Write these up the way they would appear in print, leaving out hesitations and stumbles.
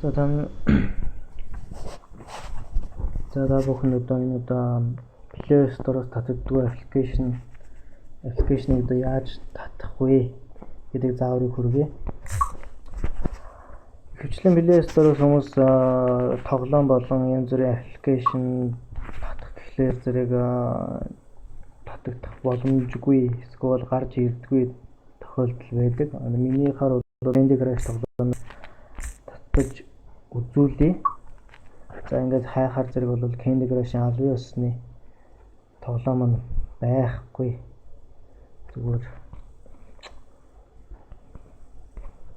За та бүхэн одоо Play Store-оос татдаг аппликейшнийг одоо яаж татах вэ гэдэг зааврыг хүргэе. Хвчлэн Play Store-оос хүмүүс тоглоом болон янз бүрийн аппликейшн татах гэхлээр зэрэг татагдах боломжгүй эсвэл гарч ирдэггүй тохиолдол байдаг. Миний хаар бол Candy Crush тоглоом татаж үзүүлье. За ингээд хайхаар зэрэг бол Candy Crush-ийн албан ёсны тоглоом нь байхгүй. Зүгээр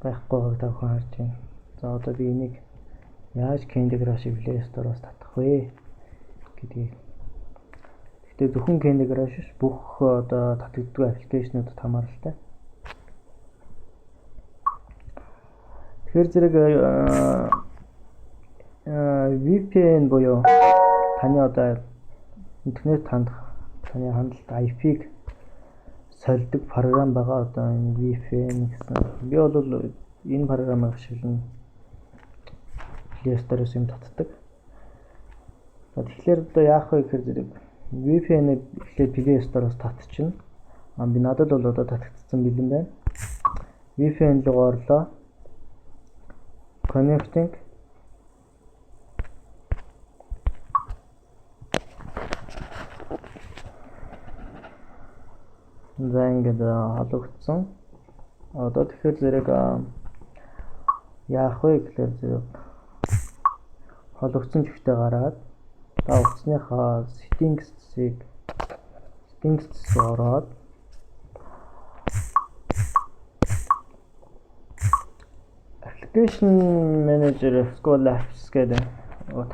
байхгүйг та бүхэн харж байна. За одоо би энийг яаж Candy Crush-ийг Play Store-оос татах вэ гэдгийг. Гэхдээ зөвхөн Candy Crush биш, бүх одоо татагддаг аппликейшнуудад хамааралтай. Тэгэхээр зэрэг VPN буюу таны одоо интернет хандах таны хандлт IP-г сольдог програм байгаа одоо энэ VPN гэсэн. Би бол энэ програмыг ашиглан Play Store-оос юм татдаг. Тэгэхээр одоо яах вэ гэхээр зэрэг VPN-ийг эхлээд Play Store-оос татчихна. Би надад бол одоо татагдсан бэлэн байна. VPN руу орлоо. Connecting. За ингээд халагдсан. Одоо тэгэхээр зэрэг яах вэ гэхээр зэрэг халагдсан чигтээ гараад та утасныхаа settings-ийг ороод application manager эсвэл apps гэдэг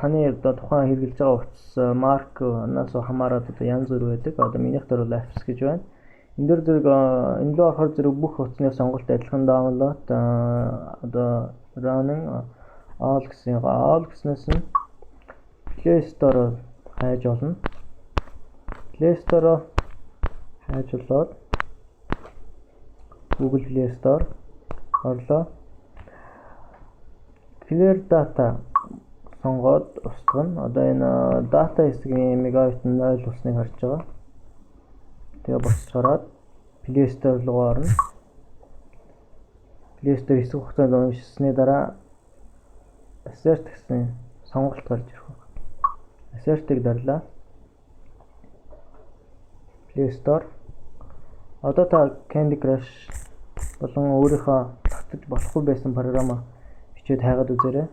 таны одоо тухайн хэрэглэж байгаа утас маркнаас хамаарат одоо янз бүр байдаг. Одоо минийх дээр бол apps гэж байна. Энэ дээр зэрэг энэ рүү орохоор зэрэг бүх утасны сонголт адилхан download одоо running all гэснээс нь Play Store хайж олно. Play Store хайж болоод Google Play Store орлоо. Clear data сонгоод устгана. Одоо энэ data хэсгийн мегабайт 0 болсныг харж байгаа. Тэгээ босчоод Play Store руу орно. Play Store хэсэг хугацаанд уншсны дараа assert гэсэн сонголт гарч ирэх байна. Assert-ыг дарлаа. Play Store. Одоо та Candy Crush болон өөрийнхөө татаж болохгүй байсан програмаа бичээд хайгаад үзээрэй.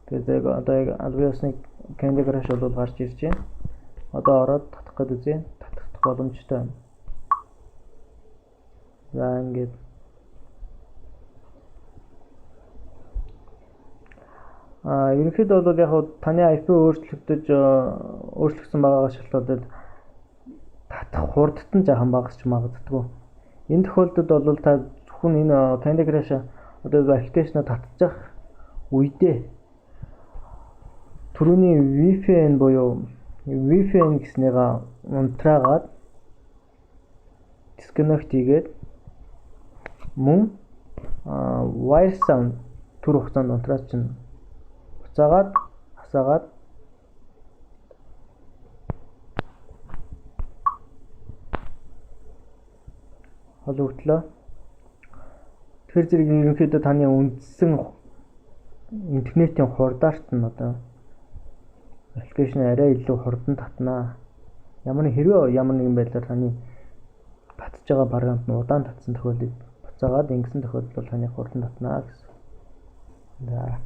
Тэгээд одоо албан ёсны Candy Crush бол гарч ирж байна. Одоо ороод татах гэдэг үзье. Татах боломжтой байна. За ингээд ерөнхийдөө бол яг таны IP өөрчлөгдсөн байгаагаа шалтгаалаад татах хурдт нь жаахан багасч магадгүй. Энэ тохиолдолд бол та зөвхөн энэ Candy Crush одоо аппликейшнаа татчих үедээ түрүүний VPN буюу VPN гэснийгаа унтраагаад disconnect хийгээд мөн wire sound түр хугацаанд унтраад чинь буцаагаад хасаагаад хологдлоо. Тэр зэрэг ерөнхийдөө таны үндсэн интернетийн хурдаарт нь одоо аппликейшн арай илүү хурдан татнаа. Ямар нэгэн байдлаар таны татж байгаа програмд нь удаан татсан тохиолдолд буцаагаад ингэсэн тохиолдолд таны хурдан татнаа гэсэн. За